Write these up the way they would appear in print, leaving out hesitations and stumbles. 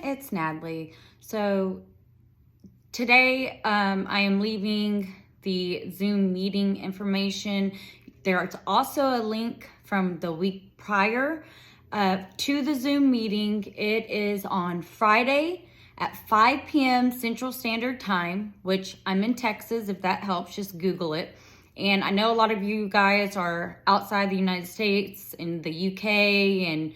it's Natalie. So today I am leaving the Zoom meeting information. There's also a link from the week prior to the Zoom meeting. It is on Friday at 5 p.m. Central Standard Time, which I'm in Texas. If that helps, just Google it. And I know a lot of you guys are outside the United States, in the UK, and I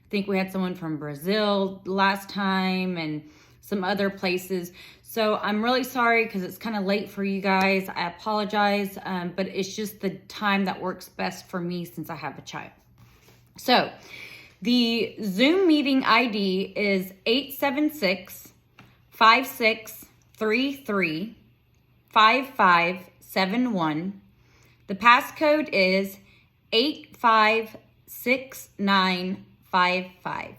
think we had someone from Brazil last time and some other places. So I'm really sorry because it's kind of late for you guys. I apologize, but it's just the time that works best for me since I have a child. So the Zoom meeting ID is 876-5633-5571. The passcode is 856955.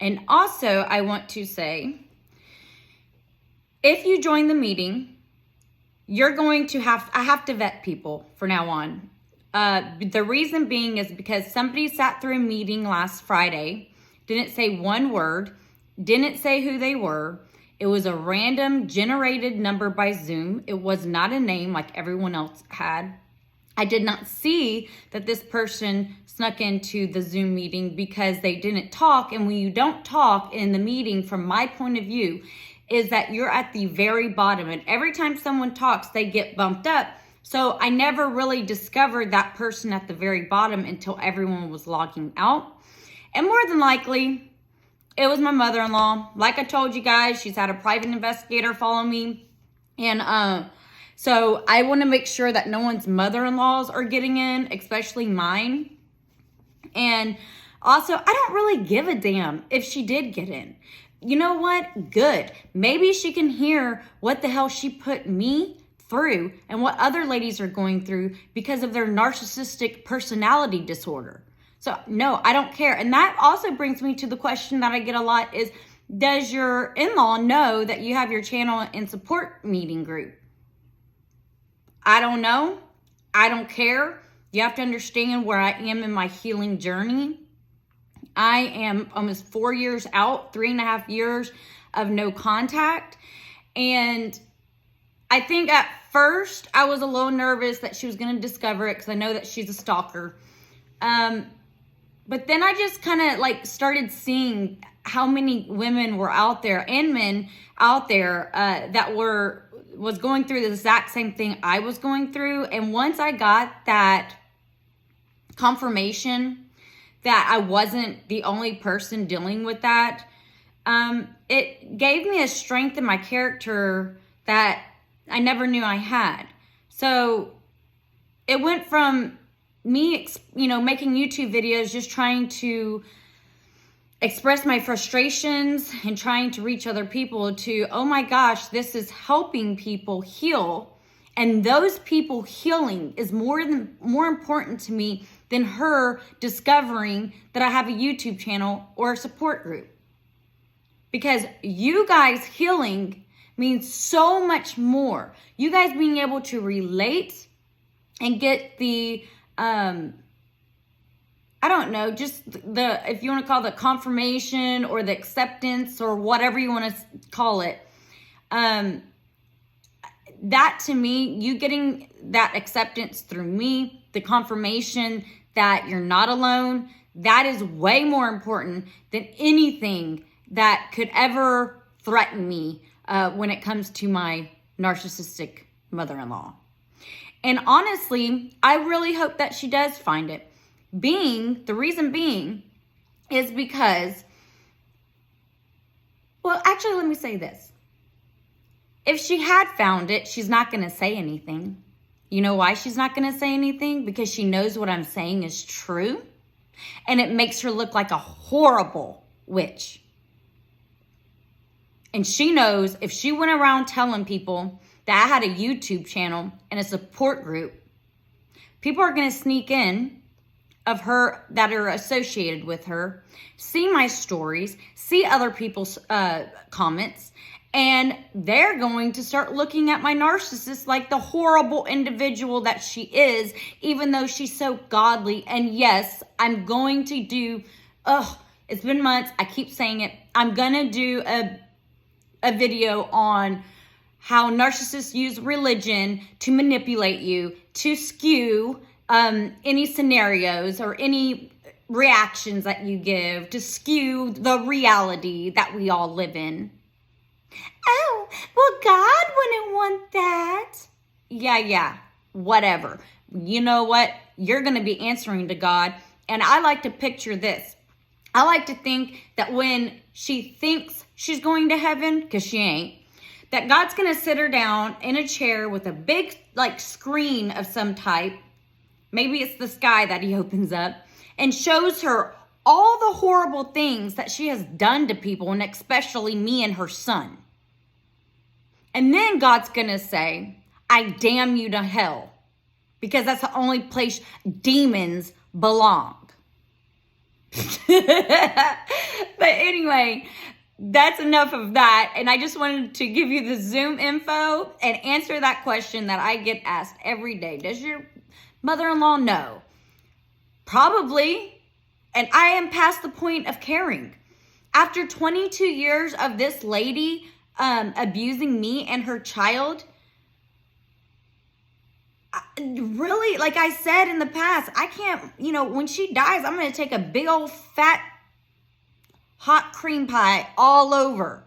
And also, I want to say, if you join the meeting, you're going to I have to vet people from now on. The reason being is because somebody sat through a meeting last Friday, didn't say one word, didn't say who they were. It was a random generated number by Zoom. It was not a name like everyone else had. I did not see that this person snuck into the Zoom meeting because they didn't talk. And when you don't talk in the meeting, from my point of view, is that you're at the very bottom. And every time someone talks, they get bumped up. So I never really discovered that person at the very bottom until everyone was logging out. And more than likely, it was my mother-in-law. Like I told you guys, she's had a private investigator follow me. And so I want to make sure that no one's mother-in-laws are getting in, especially mine. And also, I don't really give a damn if she did get in. You know what? Good. Maybe she can hear what the hell she put me through and what other ladies are going through because of their narcissistic personality disorder. So no, I don't care. And that also brings me to the question that I get a lot is, does your in-law know that you have your channel and support meeting group? I don't know. I don't care. You have to understand where I am in my healing journey. I am almost 4 years out, 3.5 years of no contact. And I think at first I was a little nervous that she was going to discover it because I know that she's a stalker. But then I just kind of started seeing how many women were out there and men out there that was going through the exact same thing I was going through. And once I got that confirmation that I wasn't the only person dealing with that, it gave me a strength in my character that I never knew I had. So it went from me, making YouTube videos, just trying to express my frustrations and trying to reach other people, to, oh my gosh, this is helping people heal. And those people healing is more important to me than her discovering that I have a YouTube channel or a support group. Because you guys healing means so much more. You guys being able to relate and get the, I don't know, just if you want to call it the confirmation or the acceptance or whatever you want to call it. That to me, you getting that acceptance through me, the confirmation that you're not alone, that is way more important than anything that could ever threaten me when it comes to my narcissistic mother-in-law. And honestly, I really hope that she does find it. The reason being is because, well, actually, let me say this. If she had found it, she's not going to say anything. You know why she's not going to say anything? Because she knows what I'm saying is true. And it makes her look like a horrible witch. And she knows if she went around telling people that I had a YouTube channel and a support group, people are going to sneak in of her that are associated with her, see my stories, see other people's comments, and they're going to start looking at my narcissist like the horrible individual that she is, even though she's so godly. And yes, I'm going to do, It's been months. I keep saying it. I'm going to do a video on how narcissists use religion to manipulate you, to skew any scenarios or any reactions that you give, to skew the reality that we all live in. Oh, well, God wouldn't want that. Yeah, whatever. You know what? You're going to be answering to God. And I like to picture this. I like to think that when she thinks she's going to heaven, because she ain't, that God's going to sit her down in a chair with a big screen of some type. Maybe it's the sky that he opens up and shows her all the horrible things that she has done to people, and especially me and her son. And then God's going to say, I damn you to hell, because that's the only place demons belong. But anyway, that's enough of that. And I just wanted to give you the Zoom info and answer that question that I get asked every day. Does your mother-in-law know? Probably. And I am past the point of caring. After 22 years of this lady abusing me and her child, really, like I said in the past, I can't, when she dies, I'm going to take a big old fat hot cream pie all over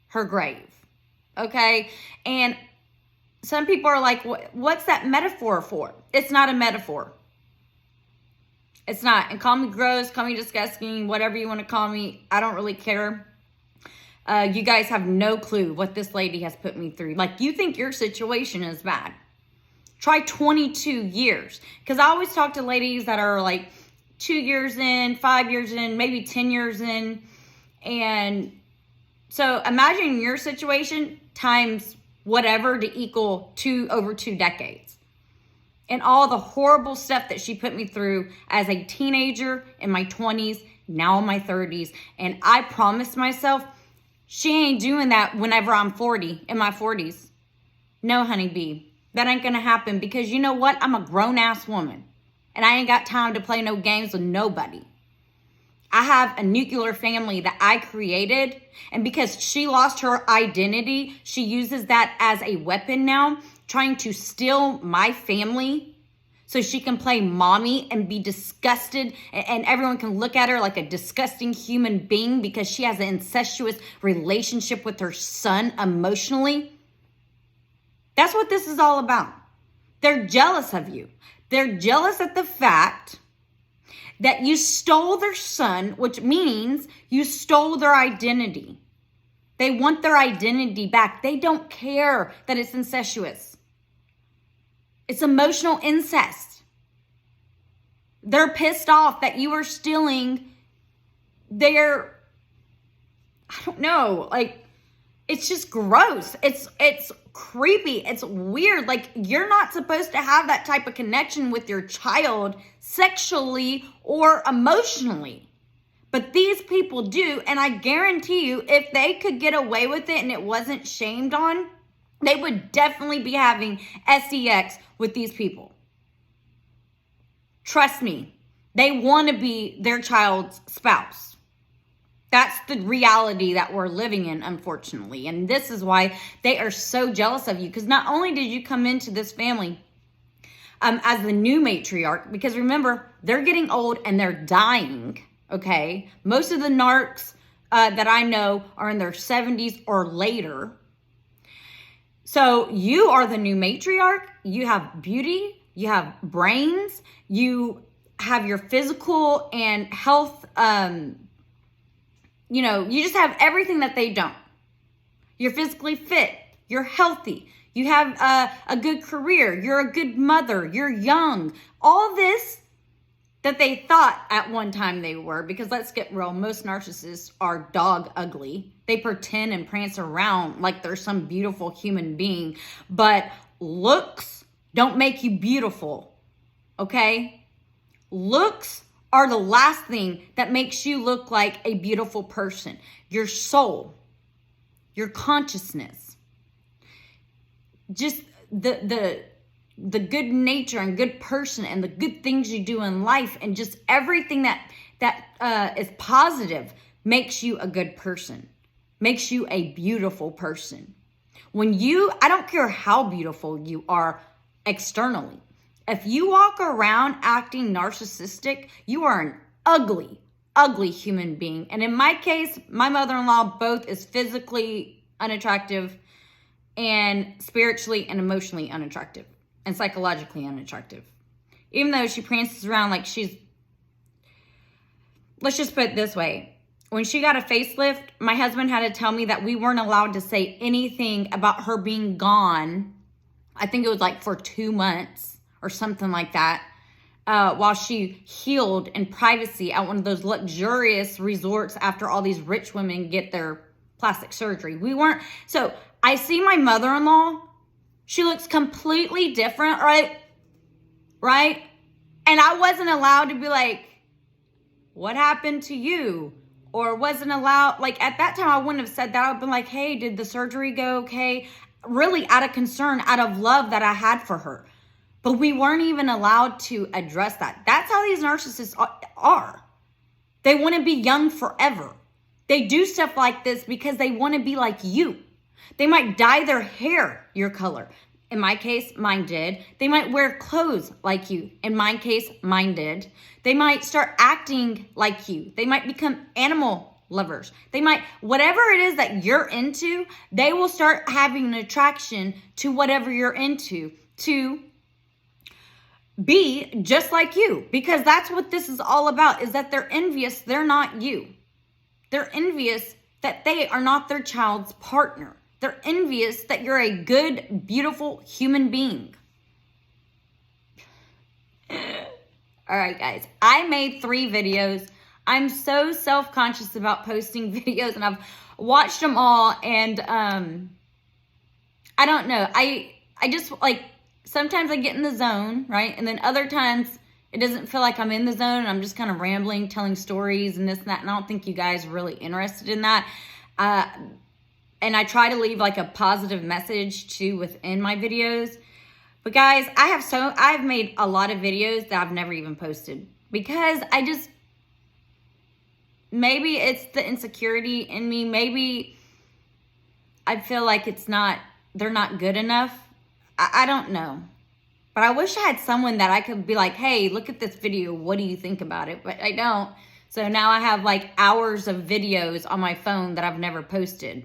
her grave. Okay? And some people are like, what's that metaphor for? It's not a metaphor. It's not. And call me gross, call me disgusting, whatever you want to call me. I don't really care. You guys have no clue what this lady has put me through. Like, you think your situation is bad. Try 22 years. Because I always talk to ladies that are like 2 years in, 5 years in, maybe 10 years in. And so imagine your situation times whatever to equal over 2 decades. And all the horrible stuff that she put me through as a teenager, in my 20s, now in my 30s. And I promised myself, she ain't doing that whenever I'm 40, in my 40s. No, honeybee. That ain't going to happen, because you know what? I'm a grown-ass woman. And I ain't got time to play no games with nobody. I have a nuclear family that I created. And because she lost her identity, she uses that as a weapon now, trying to steal my family so she can play mommy and be disgusted. And everyone can look at her like a disgusting human being because she has an incestuous relationship with her son emotionally. That's what this is all about. They're jealous of you. They're jealous at the fact that you stole their son, which means you stole their identity. They want their identity back. They don't care that it's incestuous. It's emotional incest. They're pissed off that you are stealing their, I don't know, it's just gross. It's creepy. It's weird. Like, you're not supposed to have that type of connection with your child sexually or emotionally. But these people do. And I guarantee you, if they could get away with it and it wasn't shamed on, they would definitely be having sex with these people. Trust me. They want to be their child's spouse. That's the reality that we're living in, unfortunately. And this is why they are so jealous of you. Because not only did you come into this family as the new matriarch, because remember, they're getting old and they're dying, okay? Most of the narcs that I know are in their 70s or later. So you are the new matriarch. You have beauty. You have brains. You have your physical and health you just have everything that they don't. You're physically fit. You're healthy. You have a good career. You're a good mother. You're young. All this that they thought at one time they were, because let's get real, most narcissists are dog ugly. They pretend and prance around like they're some beautiful human being, but looks don't make you beautiful, okay? Looks are the last thing that makes you look like a beautiful person. Your soul, your consciousness, just the good nature and good person and the good things you do in life and just everything that that is positive makes you a good person, makes you a beautiful person. I don't care how beautiful you are externally. If you walk around acting narcissistic, you are an ugly, ugly human being. And in my case, my mother-in-law both is physically unattractive and spiritually and emotionally unattractive and psychologically unattractive. Even though she prances around like let's just put it this way. When she got a facelift, my husband had to tell me that we weren't allowed to say anything about her being gone. I think it was like for 2 months or something like that, while she healed in privacy at one of those luxurious resorts after all these rich women get their plastic surgery. So I see my mother-in-law. She looks completely different, right? Right? And I wasn't allowed to be like, what happened to you? Or wasn't allowed, like at that time, I wouldn't have said that. I would have been like, hey, did the surgery go okay? Really out of concern, out of love that I had for her. But we weren't even allowed to address that. That's how these narcissists are. They want to be young forever. They do stuff like this because they want to be like you. They might dye their hair your color. In my case, mine did. They might wear clothes like you. In my case, mine did. They might start acting like you. They might become animal lovers. Whatever it is that you're into, they will start having an attraction to whatever you're into to be just like you. Because that's what this is all about, is that they're envious they're not you. They're envious that they are not their child's partner. They're envious that you're a good, beautiful human being. All right, guys. I made 3 videos. I'm so self-conscious about posting videos, and I've watched them all, and I don't know. I just, like, sometimes I get in the zone, right? And then other times it doesn't feel like I'm in the zone, and I'm just kind of rambling, telling stories and this and that, and I don't think you guys are really interested in that. And I try to leave like a positive message too within my videos. But guys, I've made a lot of videos that I've never even posted because maybe it's the insecurity in me. Maybe I feel like they're not good enough. I don't know. But I wish I had someone that I could be like, hey, look at this video. What do you think about it? But I don't. So now I have like hours of videos on my phone that I've never posted.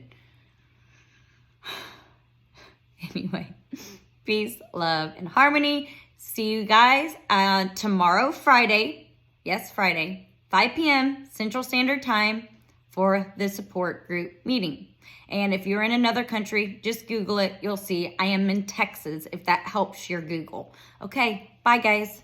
Anyway, peace, love, and harmony. See you guys tomorrow, Friday. Yes, Friday, 5 p.m. Central Standard Time for the support group meeting. And if you're in another country, just Google it. You'll see I am in Texas, if that helps your Google. Okay, bye, guys.